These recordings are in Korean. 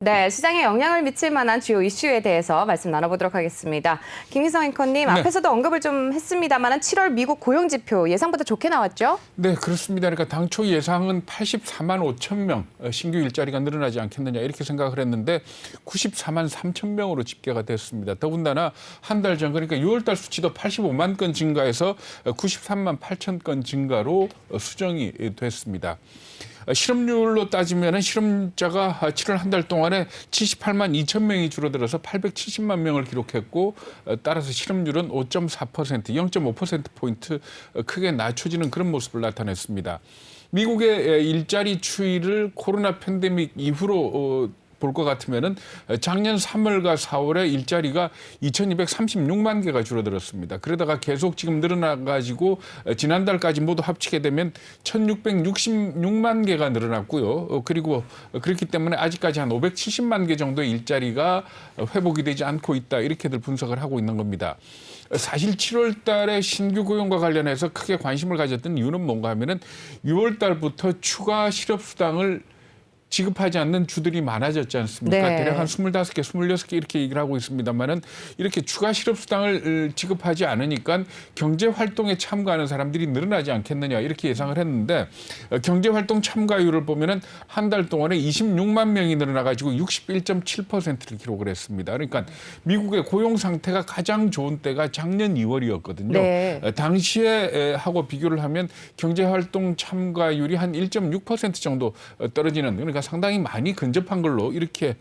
네, 시장에 영향을 미칠 만한 주요 이슈에 대해서 말씀 나눠보도록 하겠습니다. 김희성 앵커님, 네. 앞에서도 언급을 좀 했습니다만 7월 미국 고용지표 예상보다 좋게 나왔죠? 네, 그렇습니다. 그러니까 당초 예상은 84만 5천 명 신규 일자리가 늘어나지 않겠느냐 이렇게 생각을 했는데 94만 3천 명으로 집계가 됐습니다. 더군다나 한 달 전 그러니까 6월 달 수치도 85만 건 증가해서 93만 8천 건 증가로 수정이 됐습니다. 실업률로 따지면 실업자가 7월 한 달 동안에 78만 2천 명이 줄어들어서 870만 명을 기록했고 따라서 실업률은 5.4%, 0.5%포인트 크게 낮춰지는 그런 모습을 나타냈습니다. 미국의 일자리 추이를 코로나 팬데믹 이후로 볼 것 같으면은 작년 3월과 4월에 일자리가 2,236만 개가 줄어들었습니다. 그러다가 계속 지금 늘어나가지고 지난달까지 모두 합치게 되면 1,666만 개가 늘어났고요. 그리고 그렇기 때문에 아직까지 한 570만 개 정도의 일자리가 회복이 되지 않고 있다. 이렇게들 분석을 하고 있는 겁니다. 사실 7월 달에 신규 고용과 관련해서 크게 관심을 가졌던 이유는 뭔가 하면은 6월 달부터 추가 실업수당을 지급하지 않는 주들이 많아졌지 않습니까? 네. 대략 한 25개, 26개 이렇게 얘기를 하고 있습니다만은 이렇게 추가 실업수당을 지급하지 않으니까 경제활동에 참가하는 사람들이 늘어나지 않겠느냐 이렇게 예상을 했는데 경제활동 참가율을 보면은 한 달 동안에 26만 명이 늘어나가지고 61.7%를 기록을 했습니다. 그러니까 미국의 고용 상태가 가장 좋은 때가 작년 2월이었거든요. 네. 당시에 하고 비교를 하면 경제활동 참가율이 한 1.6% 정도 떨어지는 그러니까 상당히 많이 근접한 걸로 이렇게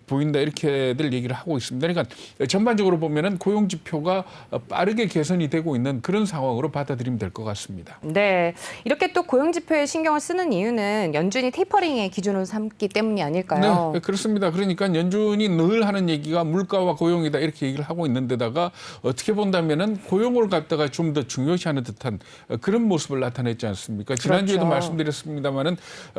보인다 이렇게들 얘기를 하고 있습니다. 그러니까 전반적으로 보면은 고용 지표가 빠르게 개선이 되고 있는 그런 상황으로 받아들이면 될 것 같습니다. 네, 이렇게 또 고용지표에 신경을 쓰는 이유는 연준이 테이퍼링의 기준으로 삼기 때문이 아닐까요? 네, 그렇습니다. 그러니까 연준이 늘 하는 얘기가 물가와 고용이다 이렇게 얘기를 하고 있는 데다가 어떻게 본다면은 고용을 갖다가 좀 더 중요시하는 듯한 그런 모습을 나타냈지 않습니까? 지난주에도 그렇죠. 말씀드렸습니다만은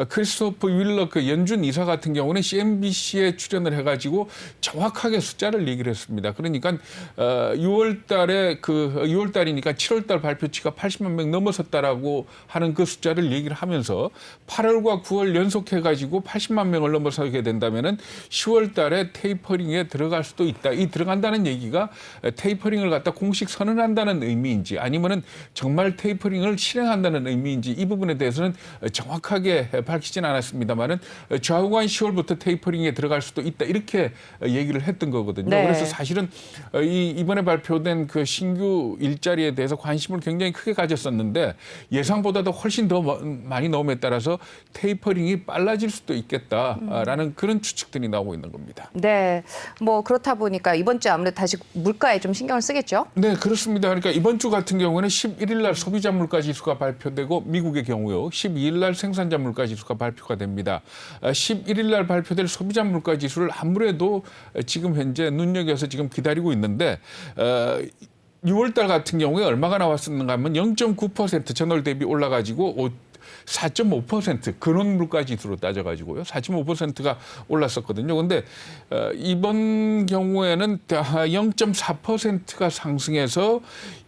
크리스토퍼 윌러 그 연준 이사 같은 경우는 CNBC에 출연을 해가지고 정확하게 숫자를 얘기를 했습니다. 그러니까 6월 달이니까 7월 달 발표치가 80만 명 넘어섰다라고 하는 그 숫자를 얘기를 하면서 8월과 9월 연속해가지고 80만 명을 넘어서게 된다면은 10월 달에 테이퍼링에 들어갈 수도 있다. 이 들어간다는 얘기가 테이퍼링을 갖다 공식 선언한다는 의미인지 아니면은 정말 테이퍼링을 실행한다는 의미인지 이 부분에 대해서는 정확하게 밝히진 않았습니다만은 좌우간 10월부터 테이퍼링에 들어갈 수도 있다 이렇게 얘기를 했던 거거든요. 네. 그래서 사실은 이번에 발표된 그 신규 일자리에 대해서 관심을 굉장히 크게 가졌었는데 예상보다도 훨씬 더 많이 나옴에 따라서 테이퍼링이 빨라질 수도 있겠다라는 그런 추측들이 나오고 있는 겁니다. 네, 뭐 그렇다 보니까 이번 주에 아무래도 다시 물가에 좀 신경을 쓰겠죠? 네, 그렇습니다. 그러니까 이번 주 같은 경우는 11일 날 소비자 물가 지수가 발표되고 미국의 경우요. 12일 날 생산자 물가 지수가 발표가 됩니다. 11일 날 발표될 소비자 물가 지수를 아무래도 지금 현재 눈여겨서 지금 기다리고 있는데 6월 달 같은 경우에 얼마가 나왔었는가 하면 0.9% 전월 대비 올라가지고 4.5% 근원 물가 지수로 따져가지고요. 4.5%가 올랐었거든요. 그런데 이번 경우에는 0.4%가 상승해서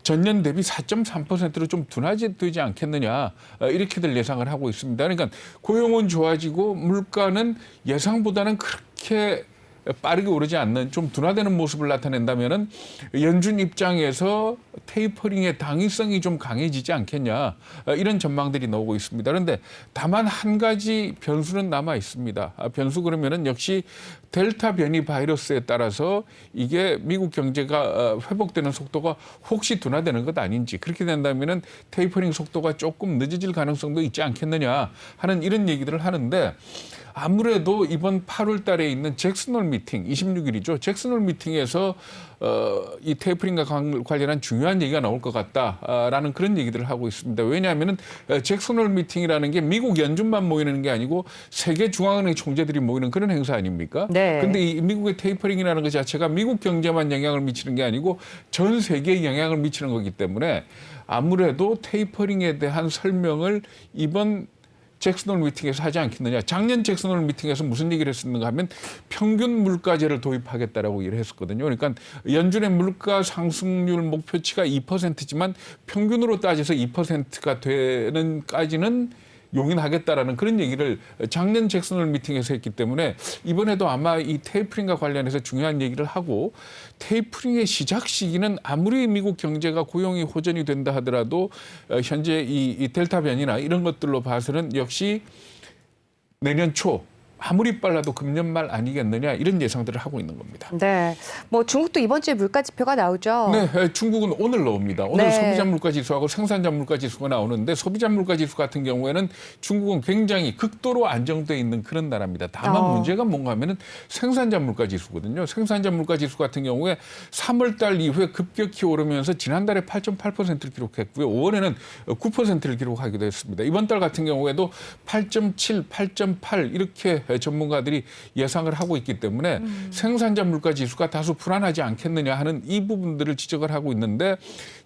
전년 대비 4.3%로 좀 둔화되지 않겠느냐 이렇게들 예상을 하고 있습니다. 그러니까 고용은 좋아지고 물가는 예상보다는 그렇게 빠르게 오르지 않는 좀 둔화되는 모습을 나타낸다면은 연준 입장에서 테이퍼링의 당위성이 좀 강해지지 않겠냐 이런 전망들이 나오고 있습니다. 그런데 다만 한 가지 변수는 남아 있습니다. 변수 그러면은 역시 델타 변이 바이러스에 따라서 이게 미국 경제가 회복되는 속도가 혹시 둔화되는 것 아닌지 그렇게 된다면은 테이퍼링 속도가 조금 늦어질 가능성도 있지 않겠느냐 하는 이런 얘기들을 하는데 아무래도 이번 8월 달에 있는 잭슨홀 미팅, 26일이죠. 잭슨홀 미팅에서 이 테이퍼링과 관련한 중요한 얘기가 나올 것 같다라는 그런 얘기들을 하고 있습니다. 왜냐하면 잭슨홀 미팅이라는 게 미국 연준만 모이는 게 아니고 세계 중앙은행 총재들이 모이는 그런 행사 아닙니까? 네. 그런데 이 미국의 테이퍼링이라는 것 자체가 미국 경제만 영향을 미치는 게 아니고 전 세계에 영향을 미치는 거기 때문에 아무래도 테이퍼링에 대한 설명을 이번 잭슨홀 미팅에서 하지 않겠느냐. 작년 잭슨홀 미팅에서 무슨 얘기를 했었는가 하면 평균 물가제를 도입하겠다라고 얘기를 했었거든요. 그러니까 연준의 물가 상승률 목표치가 2%지만 평균으로 따져서 2%가 되는까지는 용인하겠다라는 그런 얘기를 작년 잭슨홀 미팅에서 했기 때문에 이번에도 아마 이 테이퍼링과 관련해서 중요한 얘기를 하고 테이퍼링의 시작 시기는 아무리 미국 경제가 고용이 호전이 된다 하더라도 현재 이 델타 변이나 이런 것들로 봐서는 역시 내년 초 아무리 빨라도 금년 말 아니겠느냐 이런 예상들을 하고 있는 겁니다. 네, 뭐 중국도 이번 주에 물가 지표가 나오죠. 네, 중국은 오늘 나옵니다. 오늘 네. 소비자 물가 지수하고 생산자 물가 지수가 나오는데 소비자 물가 지수 같은 경우에는 중국은 굉장히 극도로 안정돼 있는 그런 나라입니다. 다만 문제가 뭔가 하면은 생산자 물가 지수거든요. 생산자 물가 지수 같은 경우에 3월 달 이후에 급격히 오르면서 지난달에 8.8%를 기록했고요. 5월에는 9%를 기록하기도 했습니다. 이번 달 같은 경우에도 8.7, 8.8 이렇게 전문가들이 예상을 하고 있기 때문에 생산자 물가 지수가 다소 불안하지 않겠느냐 하는 이 부분들을 지적을 하고 있는데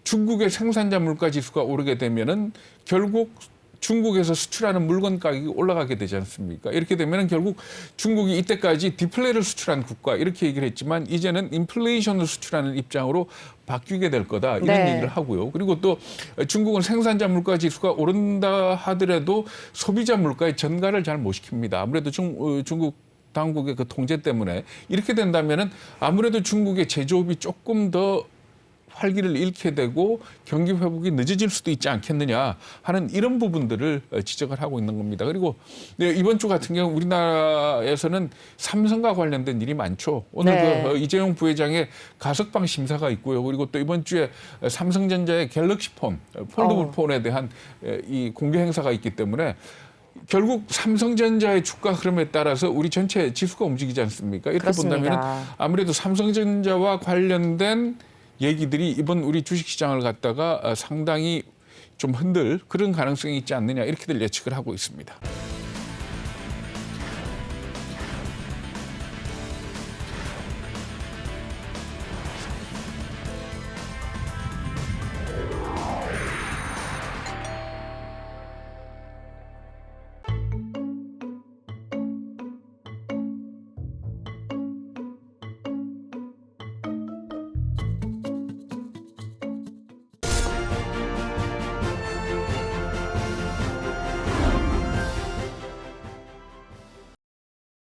중국의 생산자 물가 지수가 오르게 되면은 결국 중국에서 수출하는 물건 가격이 올라가게 되지 않습니까? 이렇게 되면 결국 중국이 이때까지 디플레를 수출한 국가 이렇게 얘기를 했지만 이제는 인플레이션을 수출하는 입장으로 바뀌게 될 거다 이런 네. 얘기를 하고요. 그리고 또 중국은 생산자 물가 지수가 오른다 하더라도 소비자 물가의 전가를 잘 못 시킵니다. 아무래도 중국 당국의 그 통제 때문에 이렇게 된다면은 아무래도 중국의 제조업이 조금 더 활기를 잃게 되고 경기 회복이 늦어질 수도 있지 않겠느냐 하는 이런 부분들을 지적을 하고 있는 겁니다. 그리고 이번 주 같은 경우 우리나라에서는 삼성과 관련된 일이 많죠. 오늘 네. 그 이재용 부회장의 가석방 심사가 있고요. 그리고 또 이번 주에 삼성전자의 갤럭시 폰, 폴더블 폰에 대한 이 공개 행사가 있기 때문에 결국 삼성전자의 주가 흐름에 따라서 우리 전체 지수가 움직이지 않습니까? 이렇게 그렇습니다. 본다면 아무래도 삼성전자와 관련된 얘기들이 이번 우리 주식시장을 갖다가 상당히 좀 흔들 그런 가능성이 있지 않느냐 이렇게들 예측을 하고 있습니다.